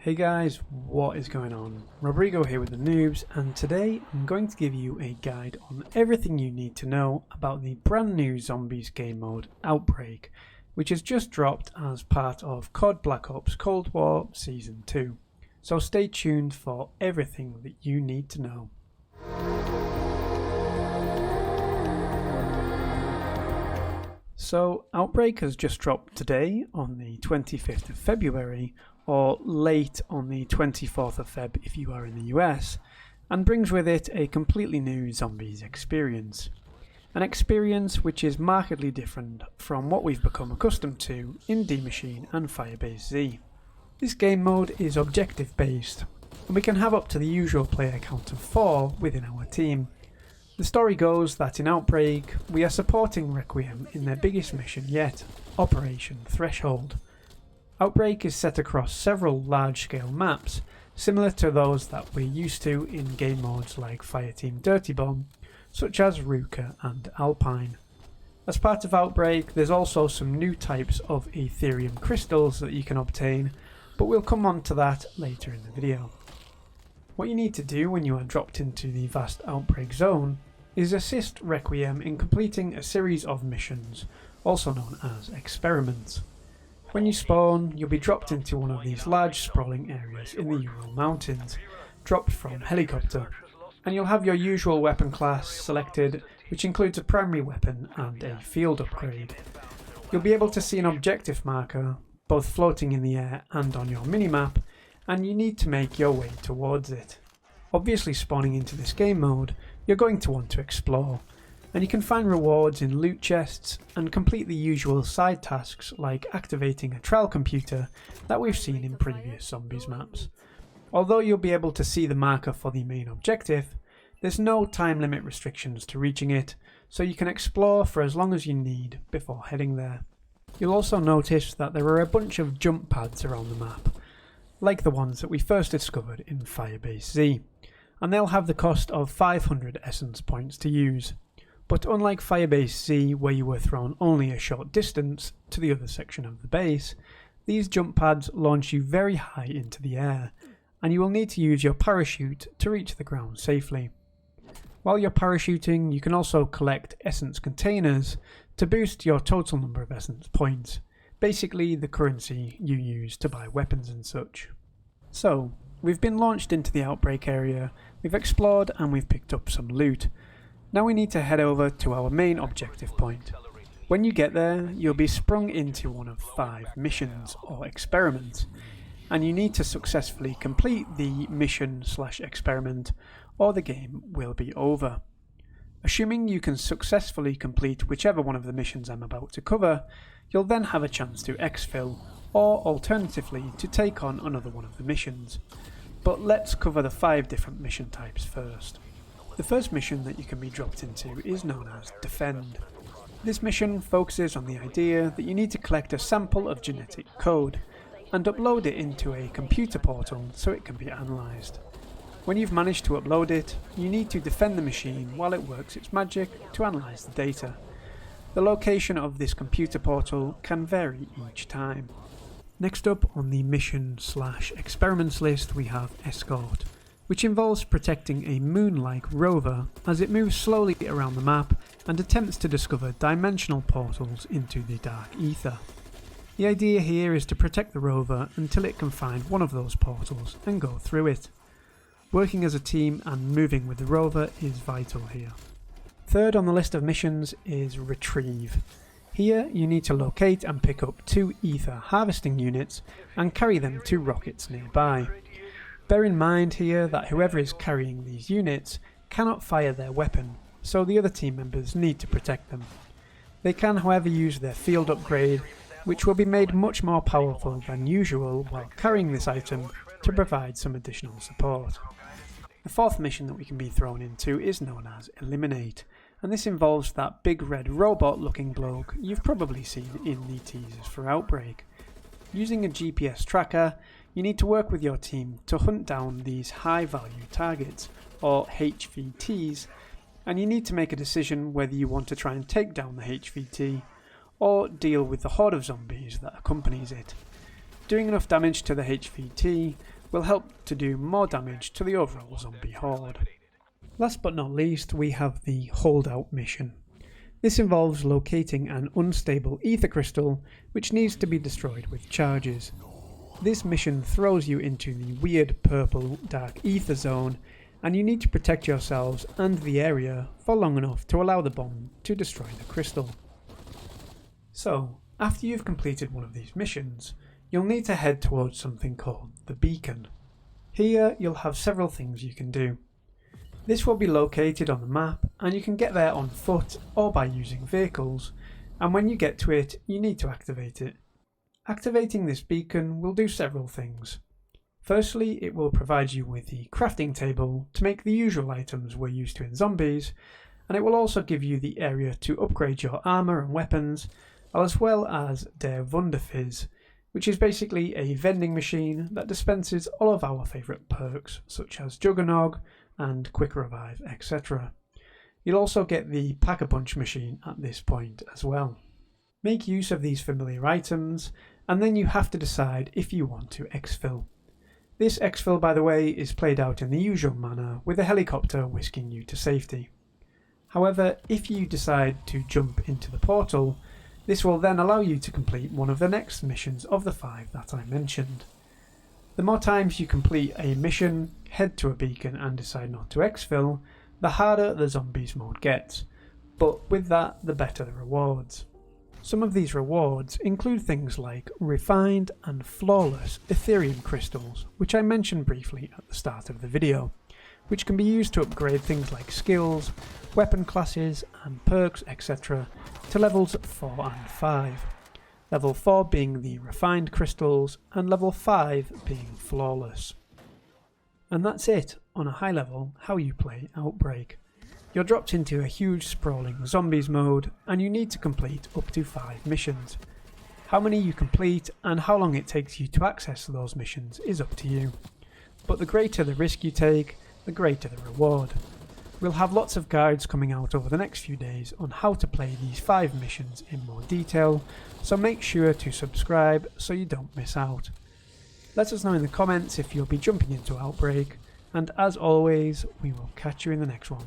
Hey guys, what is going on? Robrigo here with the noobs, and today I'm going to give you a guide on everything you need to know about the brand new zombies game mode Outbreak, which has just dropped as part of COD Black Ops Cold War Season 2. So stay tuned for everything that you need to know. So Outbreak has just dropped today on the 25th of February, or late on the 24th of Feb if you are in the US, and brings with it a completely new zombies experience. An experience which is markedly different from what we've become accustomed to in D Machine and Firebase Z. This game mode is objective based, and we can have up to the usual player count of 4 within our team. The story goes that in Outbreak, we are supporting Requiem in their biggest mission yet, Operation Threshold. Outbreak is set across several large-scale maps, similar to those that we're used to in game modes like Fireteam Dirty Bomb, such as Ruka and Alpine. As part of Outbreak, there's also some new types of Ethereum crystals that you can obtain, but we'll come on to that later in the video. What you need to do when you are dropped into the vast Outbreak zone is assist Requiem in completing a series of missions, also known as experiments. When you spawn, you'll be dropped into one of these large sprawling areas in the Ural Mountains, dropped from helicopter, and you'll have your usual weapon class selected, which includes a primary weapon and a field upgrade. You'll be able to see an objective marker, both floating in the air and on your minimap, and you need to make your way towards it. Obviously, spawning into this game mode, you're going to want to explore, and you can find rewards in loot chests and complete the usual side tasks like activating a trial computer that we've seen in previous zombies maps. Although you'll be able to see the marker for the main objective, there's no time limit restrictions to reaching it, so you can explore for as long as you need before heading there. You'll also notice that there are a bunch of jump pads around the map, like the ones that we first discovered in Firebase Z, and they'll have the cost of 500 essence points to use. But unlike Firebase Z, where you were thrown only a short distance to the other section of the base, these jump pads launch you very high into the air, and you will need to use your parachute to reach the ground safely. While you're parachuting, you can also collect essence containers to boost your total number of essence points, basically the currency you use to buy weapons and such. So, we've been launched into the Outbreak area, we've explored and we've picked up some loot. Now we need to head over to our main objective point. When you get there, you'll be sprung into one of 5 missions or experiments, and you need to successfully complete the mission/experiment or the game will be over. Assuming you can successfully complete whichever one of the missions I'm about to cover, you'll then have a chance to exfil, or alternatively to take on another one of the missions. But let's cover the 5 different mission types first. The first mission that you can be dropped into is known as Defend. This mission focuses on the idea that you need to collect a sample of genetic code and upload it into a computer portal so it can be analysed. When you've managed to upload it, you need to defend the machine while it works its magic to analyse the data. The location of this computer portal can vary each time. Next up on the mission/experiments list we have Escort, which involves protecting a moon-like rover as it moves slowly around the map and attempts to discover dimensional portals into the dark ether. The idea here is to protect the rover until it can find one of those portals and go through it. Working as a team and moving with the rover is vital here. Third on the list of missions is Retrieve. Here you need to locate and pick up 2 ether harvesting units and carry them to rockets nearby. Bear in mind here that whoever is carrying these units cannot fire their weapon, so the other team members need to protect them. They can however use their field upgrade, which will be made much more powerful than usual while carrying this item to provide some additional support. The fourth mission that we can be thrown into is known as Eliminate, and this involves that big red robot looking bloke you've probably seen in the teasers for Outbreak. Using a GPS tracker, you need to work with your team to hunt down these high value targets, or HVTs, and you need to make a decision whether you want to try and take down the HVT, or deal with the horde of zombies that accompanies it. Doing enough damage to the HVT will help to do more damage to the overall zombie horde. Last but not least, we have the Holdout mission. This involves locating an unstable ether crystal which needs to be destroyed with charges. This mission throws you into the weird purple dark ether zone, and you need to protect yourselves and the area for long enough to allow the bomb to destroy the crystal. So, after you've completed one of these missions, you'll need to head towards something called the beacon. Here you'll have several things you can do. This will be located on the map, and you can get there on foot or by using vehicles, and when you get to it you need to activate it. Activating this beacon will do several things. Firstly, it will provide you with the crafting table to make the usual items we're used to in zombies, and it will also give you the area to upgrade your armour and weapons, as well as Der Wunderfizz, which is basically a vending machine that dispenses all of our favourite perks such as Juggernog and Quick Revive, etc. You'll also get the Pack-a-Punch machine at this point as well. Make use of these familiar items, and then you have to decide if you want to exfil. This exfil, by the way, is played out in the usual manner, with a helicopter whisking you to safety. However, if you decide to jump into the portal, this will then allow you to complete one of the next missions of the 5 that I mentioned. The more times you complete a mission, head to a beacon and decide not to exfil, the harder the zombies mode gets, but with that the better the rewards. Some of these rewards include things like refined and flawless Ethereum crystals, which I mentioned briefly at the start of the video, which can be used to upgrade things like skills, weapon classes and perks, etc. to levels 4 and 5. Level 4 being the refined crystals and level 5 being flawless. And that's it, on a high level, how you play Outbreak. You're dropped into a huge sprawling zombies mode, and you need to complete up to 5 missions. How many you complete and how long it takes you to access those missions is up to you. But the greater the risk you take, the greater the reward. We'll have lots of guides coming out over the next few days on how to play these 5 missions in more detail, so make sure to subscribe so you don't miss out. Let us know in the comments if you'll be jumping into Outbreak, and as always, we will catch you in the next one.